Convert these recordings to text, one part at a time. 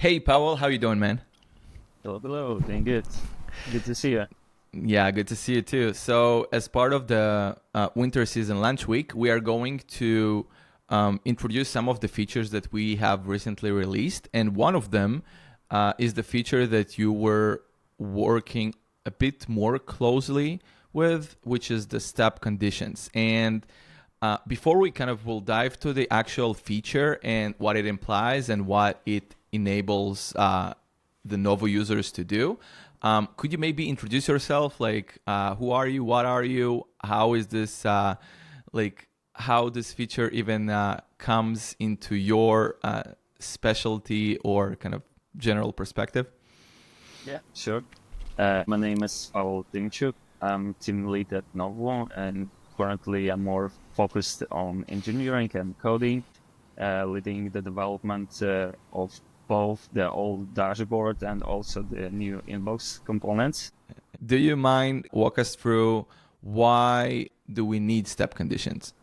Hey, Powell, how you doing, man? Hello, hello. Doing good. Good to see you. Yeah, good to see you too. So, as part of the winter season lunch week, we are going to introduce some of the features that we have recently released, and one of them is the feature that you were working a bit more closely with, which is the step conditions. And before we kind of will dive to the actual feature and what it implies and what it enables the Novu users to do, could you maybe introduce yourself? Like, who are you? What are you? How is this, like, how this feature even comes into your specialty or kind of general perspective? Yeah, sure. My name is Paul Dimchuk. I'm team lead at Novu, and currently I'm more focused on engineering and coding, leading the development of both the old dashboard and also the new inbox components. Do you mind walk us through why do we need step conditions?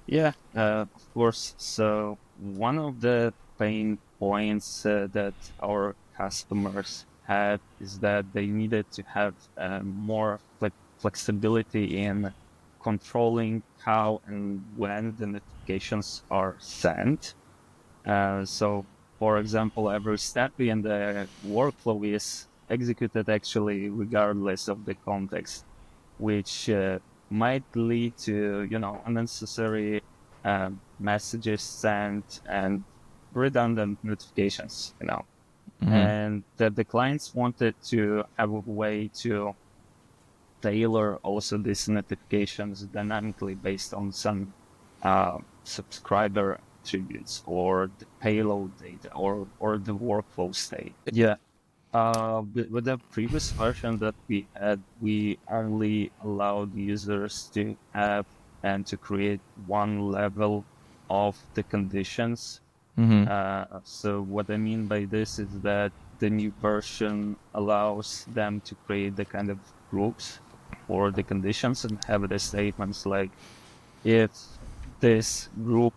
Yeah, of course. So one of the pain points that our customers had is that they needed to have more flexibility in controlling how and when the notifications are sent. So, for example, every step in the workflow is executed actually regardless of the context, which might lead to unnecessary messages sent and redundant notifications. Mm-hmm. And that the clients wanted to have a way to tailor also these notifications dynamically based on some subscriber attributes or the payload data or the workflow state. Yeah. With the previous version that we had, we only allowed users to have and to create one level of the conditions. Mm-hmm. So what I mean by this is that the new version allows them to create the kind of groups for the conditions and have the statements like if this group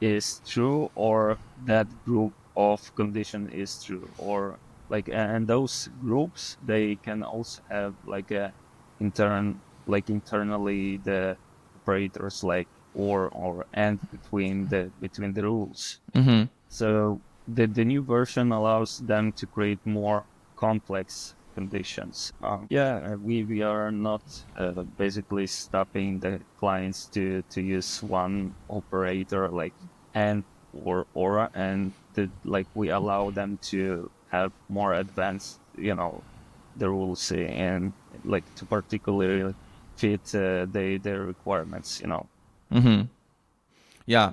is true or that group of condition is true or like and those groups they can also have like a internally the operators like or and between the rules. Mm-hmm. So the new version allows them to create more complex conditions. Yeah, we are not basically stopping the clients to use one operator like and or aura, and like we allow them to have more advanced, the rules and like to particularly fit their requirements. Mm-hmm. Yeah.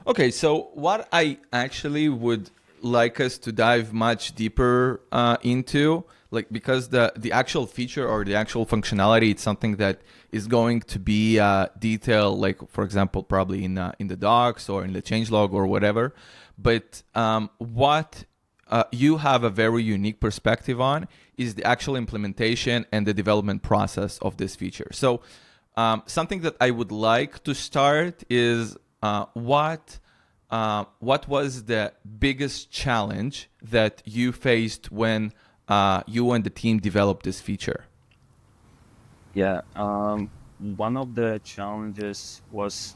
Okay. So what I actually would like us to dive much deeper into, like because the actual feature or the actual functionality, it's something that is going to be detailed, like for example, probably in the docs or in the changelog or whatever. But what you have a very unique perspective on is the actual implementation and the development process of this feature. So something that I would like to start is what was the biggest challenge that you faced when you and the team developed this feature? Yeah, one of the challenges was,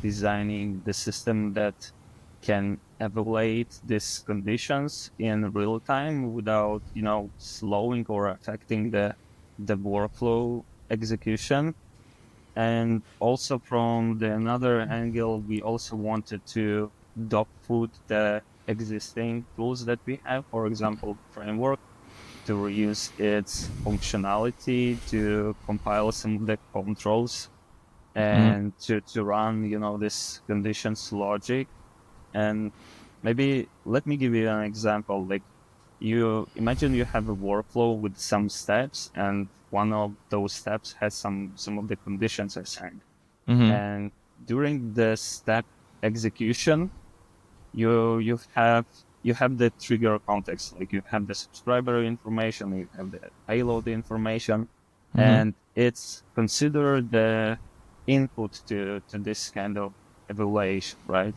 designing the system that can evaluate these conditions in real time without, slowing or affecting the workflow execution. And also from the another angle, we also wanted to dog food the existing tools that we have, for example, framework to reuse its functionality to compile some of the controls Mm-hmm. and to run, this conditions logic. And maybe let me give you an example. Like you imagine you have a workflow with some steps and one of those steps has some of the conditions assigned. Mm-hmm. And during the step execution, you have the trigger context, like you have the subscriber information, you have the payload information, Mm-hmm. and it's considered the input to this kind of evaluation, right?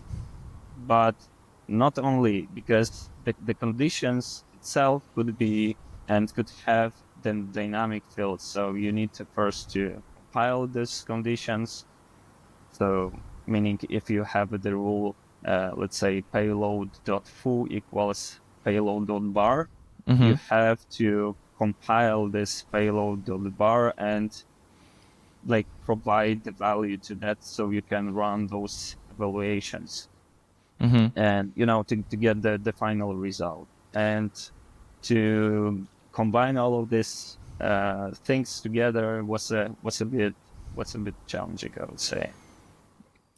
But not only because the conditions itself could be and could have the dynamic fields. So you need to first to compile these conditions. So meaning if you have the rule, let's say payload.foo equals payload.bar, you Mm-hmm. have to compile this payload.bar and like provide the value to that so you can run those evaluations Mm-hmm. and to get the final result and to combine all of these things together was a bit challenging, I would say.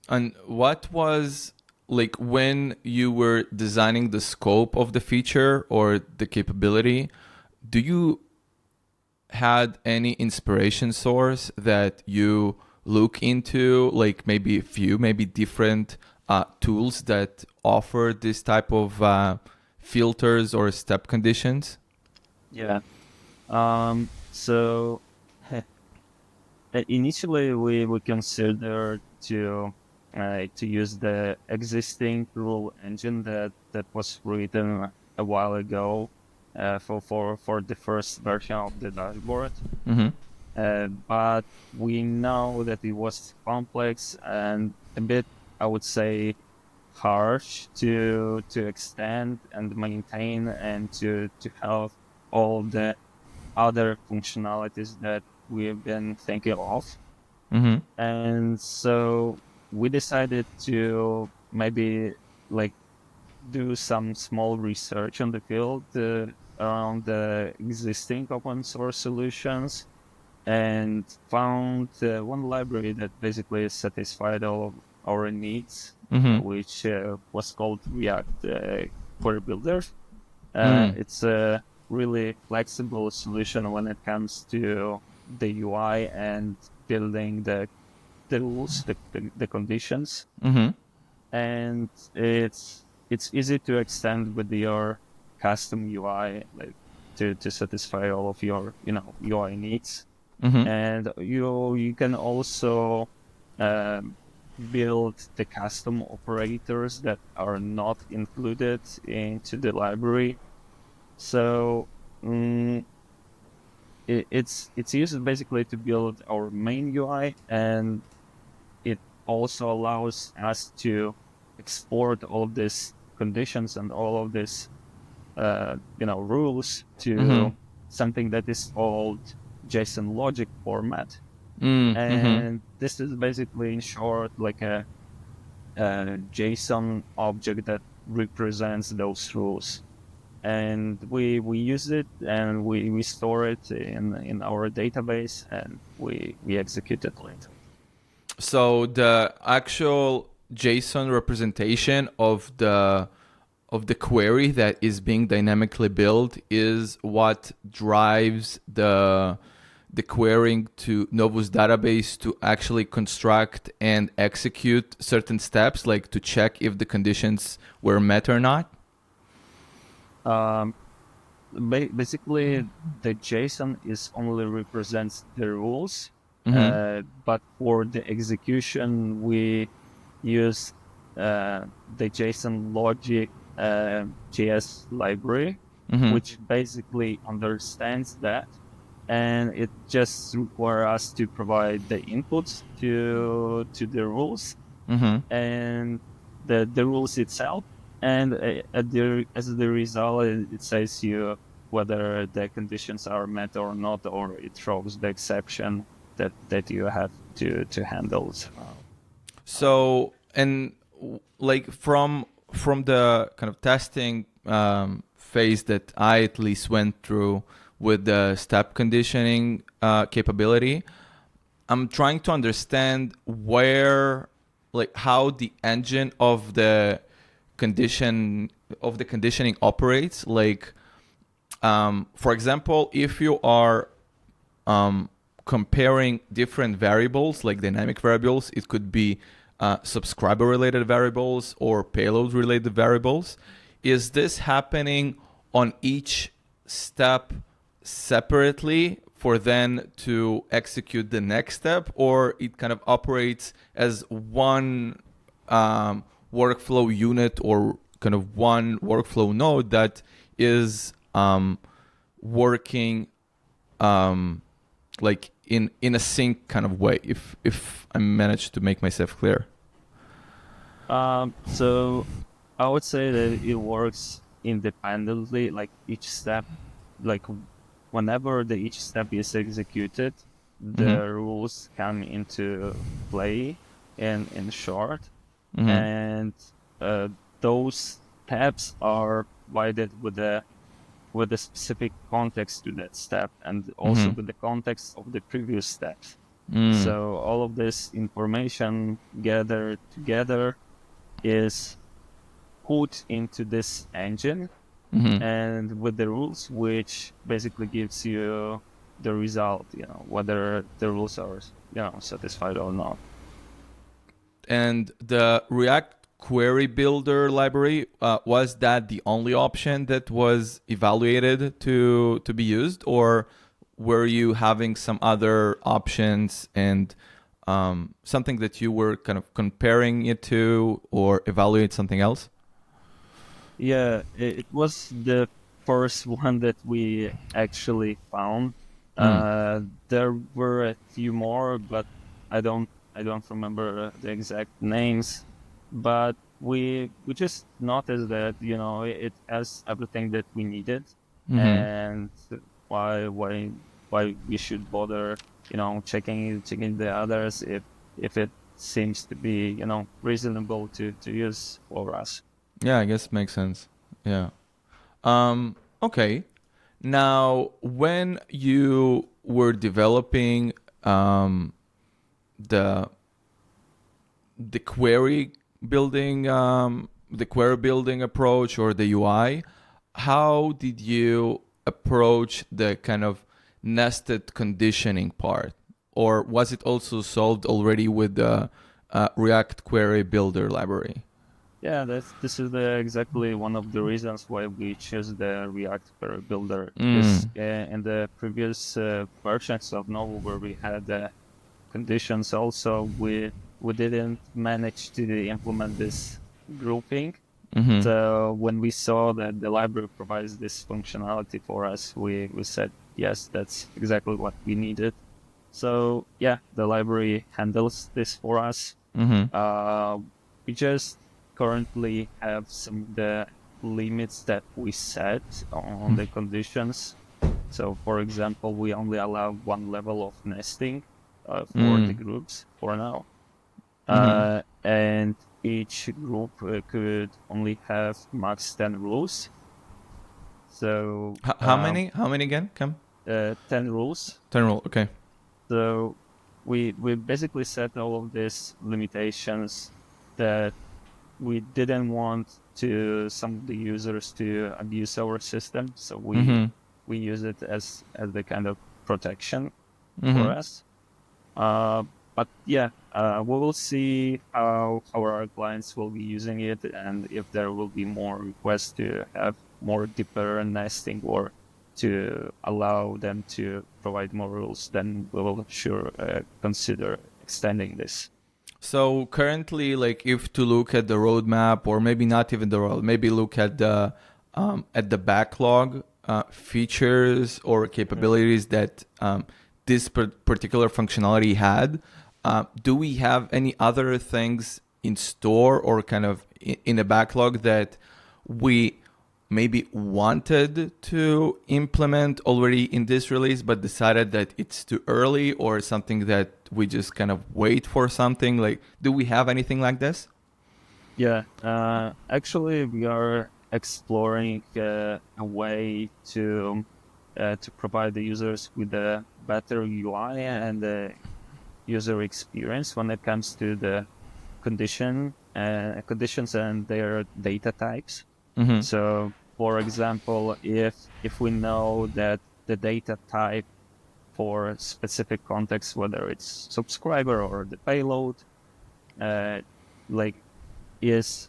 And what was like when you were designing the scope of the feature or the capability, do you had any inspiration source that you look into, like maybe a few, maybe different tools that offer this type of filters or step conditions? Yeah. So initially we considered to use the existing rule engine that was written a while ago for the first version of the dashboard. Mm-hmm. But we know that it was complex and a bit, I would say, harsh to extend and maintain and to have all the other functionalities that we've been thinking of. Mm-hmm. And so we decided to maybe like do some small research on the field around the existing open source solutions and found one library that basically satisfied all of our needs, Mm-hmm. which was called React Query Builder. Mm. It's a really flexible solution when it comes to the UI and building the rules, the conditions, Mm-hmm. and it's easy to extend with your custom UI, like to satisfy all of your UI needs. Mm-hmm. And you can also um, build the custom operators that are not included into the library. So mm, it's used basically to build our main UI, and it also allows us to export all of these conditions and all of these rules Mm-hmm. to something that is called JSON logic format. Mm-hmm. And this is basically, in short, like a JSON object that represents those rules. And we use it and we store it in our database and we execute it later. So the actual JSON representation of the query that is being dynamically built is what drives the querying to Novu's database to actually construct and execute certain steps, like to check if the conditions were met or not. Um, Basically, the JSON is only represents the rules, Mm-hmm. but for the execution, we use the JSON logic JS library, Mm-hmm. which basically understands that, and it just requires us to provide the inputs to the rules Mm-hmm. and the rules itself, and as the result, it says you whether the conditions are met or not, or it throws the exception that you have to handle. So, and like from the kind of testing phase that I at least went through with the step conditioning capability, I'm trying to understand where, like, how the engine of the conditioning operates. Like, for example, if you are um, comparing different variables, like dynamic variables, it could be subscriber related variables or payload related variables. Is this happening on each step separately for then to execute the next step, or it kind of operates as one workflow unit or kind of one workflow node that is working like in a sync kind of way, if I managed to make myself clear. So I would say that it works independently, like each step, like whenever each step is executed, the rules come into play in short, and those steps are provided with a specific context to that step, and also with the context of the previous steps. So all of this information gathered together is put into this engine, and with the rules, which basically gives you the result, whether the rules are, satisfied or not. And the React Query Builder library, was that the only option that was evaluated to be used, or were you having some other options and something that you were kind of comparing it to, or evaluate something else? Yeah, it was the first one that we actually found. There were a few more, but I don't remember the exact names. But we just noticed that it has everything that we needed, and why we should bother checking the others if it seems to be reasonable to use for us. Yeah, I guess makes sense. Yeah. Okay. Now, when you were developing the the query the query building approach or the UI, how did you approach the kind of nested conditioning part, or was it also solved already with the React Query Builder library? Yeah, this is exactly one of the reasons why we choose the React Query Builder. Because in the previous versions of Novu, where we had the conditions, also we didn't manage to implement this grouping. So when we saw that the library provides this functionality for us, we said yes, that's exactly what we needed. So yeah, the library handles this for us. We just currently have some of the limits that we set on the conditions. So, for example, we only allow one level of nesting for the groups for now, and each group could only have max 10 rules. So, How many? How many again? Come. 10 rules. 10 rule. Okay. So we basically set all of these limitations that we didn't want some of the users to abuse our system. So we use it as the kind of protection for us. But yeah, we will see how our clients will be using it, and if there will be more requests to have more deeper nesting or to allow them to provide more rules, then we will sure consider extending this. So currently, like, if to look at the roadmap, or maybe not even the road, maybe look at the backlog features or capabilities that this particular functionality had. Do we have any other things in store or kind of in a backlog that we maybe wanted to implement already in this release, but decided that it's too early, or something that we just kind of wait for something? Like, do we have anything like this? Yeah, actually, we are exploring a way to provide the users with a better UI and the user experience when it comes to the conditions and their data types. So, for example, if we know that the data type for specific context, whether it's subscriber or the payload, like is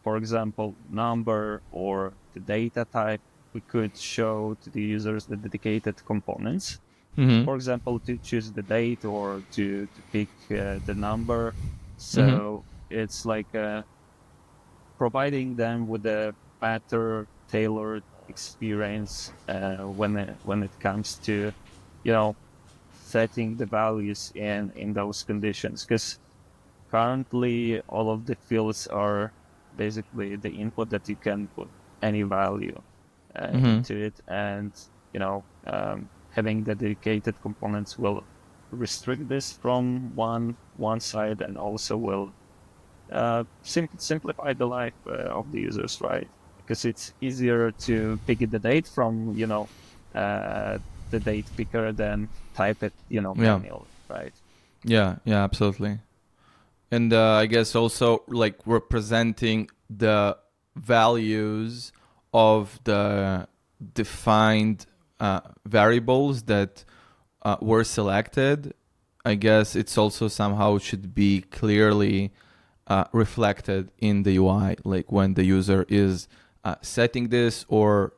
for example number or the data type, we could show to the users the dedicated components. For example, to choose the date or to pick the number. So it's like providing them with a better tailored experience when it comes to, setting the values in those conditions. Because currently, all of the fields are basically the input that you can put any value Mm-hmm. into it, and having the dedicated components will restrict this from one side, and also will simplify the life of the users, right? Because it's easier to pick the date from uh, the date picker than type it Yeah. manually, right? Yeah. Yeah. Absolutely. And I guess also like representing the values of the defined variables that were selected. I guess it's also somehow should be clearly reflected in the UI, like when the user is setting this or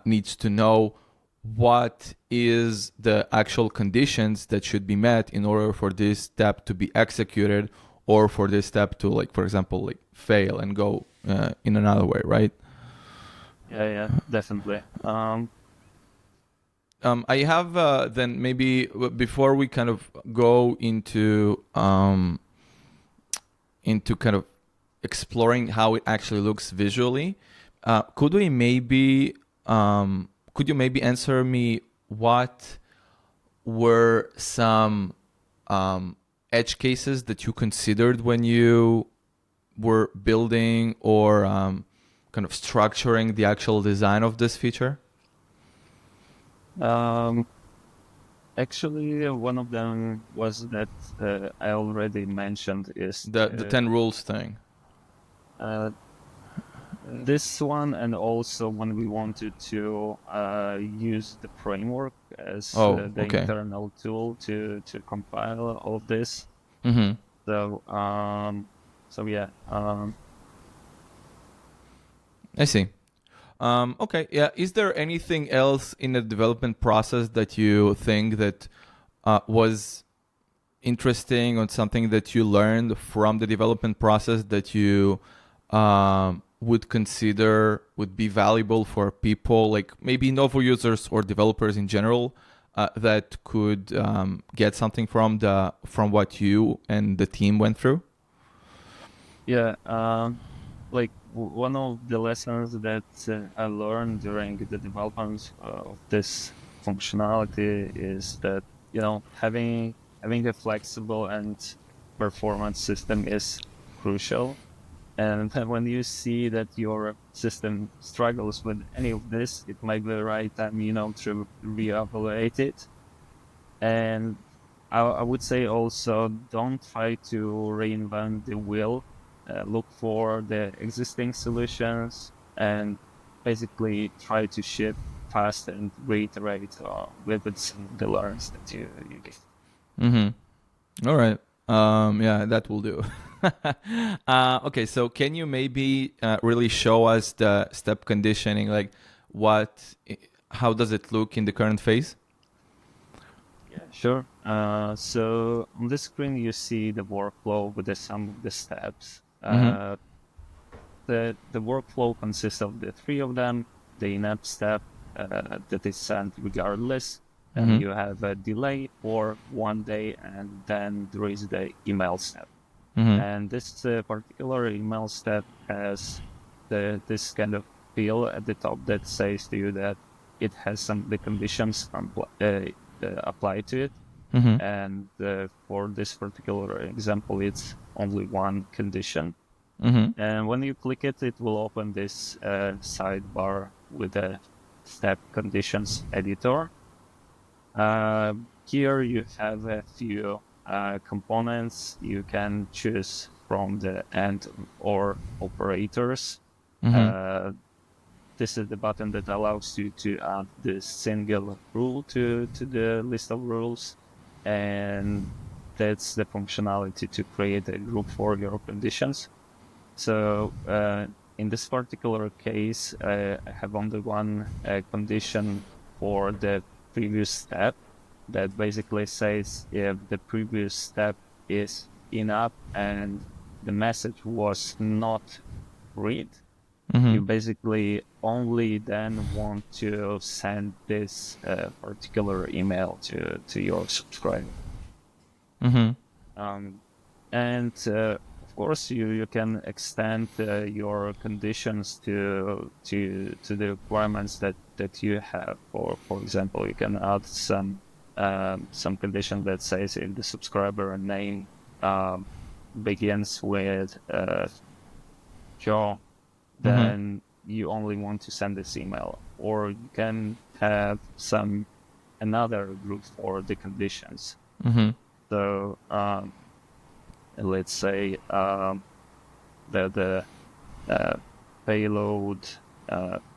needs to know what is the actual conditions that should be met in order for this step to be executed, or for this step to, like, for example, like fail and go in another way, right? Yeah, definitely. I have then maybe before we kind of go into kind of exploring how it actually looks visually, could we maybe could you maybe answer me what were some edge cases that you considered when you were building or kind of structuring the actual design of this feature? Um, Actually, one of them was that I already mentioned is The 10 rules thing. uh, this one, and also when we wanted to use the framework as Oh, the okay. internal tool to compile all of this. Mm-hmm. So yeah. I see. Okay, yeah. Is there anything else in the development process that you think that was interesting, or something that you learned from the development process that you would consider would be valuable for people, like maybe Novo users or developers in general, that could get something from what you and the team went through? Yeah, like one of the lessons that I learned during the development of this functionality is that having a flexible and performance system is crucial. And when you see that your system struggles with any of this, it might be the right time, to reevaluate it. And I would say also, don't try to reinvent the wheel. Look for the existing solutions and basically try to ship fast and reiterate with some of the learns that you get. Mm-hmm. All right. Yeah, that will do. Okay, so can you maybe really show us the step conditioning, like what, how does it look in the current phase? Yeah, sure. So on the screen, you see the workflow with the sum of the steps. Mm-hmm. The workflow consists of the three of them: the in-app step that is sent regardless, and Mm-hmm. you have a delay for 1 day, and then there is the email step. Mm-hmm. And this particular email step has this kind of field at the top that says to you that it has some of the conditions applied to it. Mm-hmm. And for this particular example, it's only one condition. Mm-hmm. And when you click it, it will open this sidebar with the step conditions editor. Here you have a few components you can choose from the and or operators. Mm-hmm. This is the button that allows you to add this single rule to the list of rules. And that's the functionality to create a group for your conditions. So in this particular case, I have only one condition for the previous step that basically says if the previous step is in-app and the message was not read, Mm-hmm. you basically only then want to send this particular email to your subscriber. Mm-hmm. And of course, you can extend your conditions to the requirements that you have. For example, you can add some condition that says if the subscriber name begins with Joe, Mm-hmm. then you only want to send this email. Or you can have another group for the conditions. Mm-hmm. So let's say the payload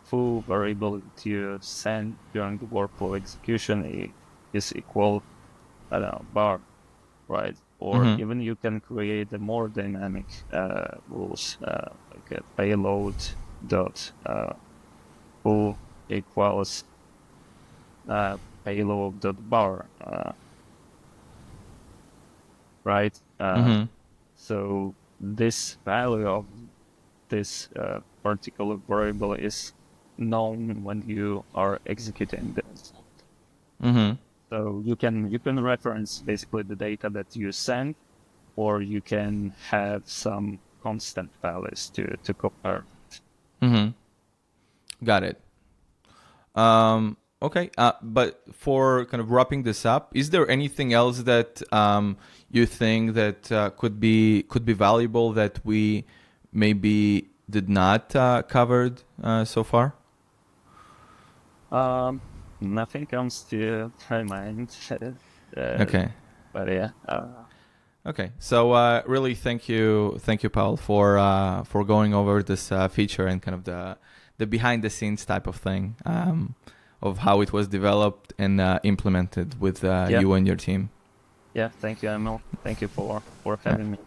full variable that you send during the workflow execution is equal, I don't know, bar, right? Or Mm-hmm. even you can create a more dynamic rules like a payload dot full equals payload dot bar, right? Mm-hmm. So this value of this particular variable is known when you are executing this. Mm-hmm. So you can reference basically the data that you send, or you can have some constant values to compare. Mm-hmm. Got it. Okay. But for kind of wrapping this up, is there anything else that you think that could be valuable that we maybe did not covered so far? Nothing comes to my mind, Okay. but yeah. Okay. So really, thank you, Paul, for going over this feature and kind of the behind the scenes type of thing of how it was developed and implemented with Yeah, you and your team. yeah. Thank you, Emil. Thank you for Uh, having me.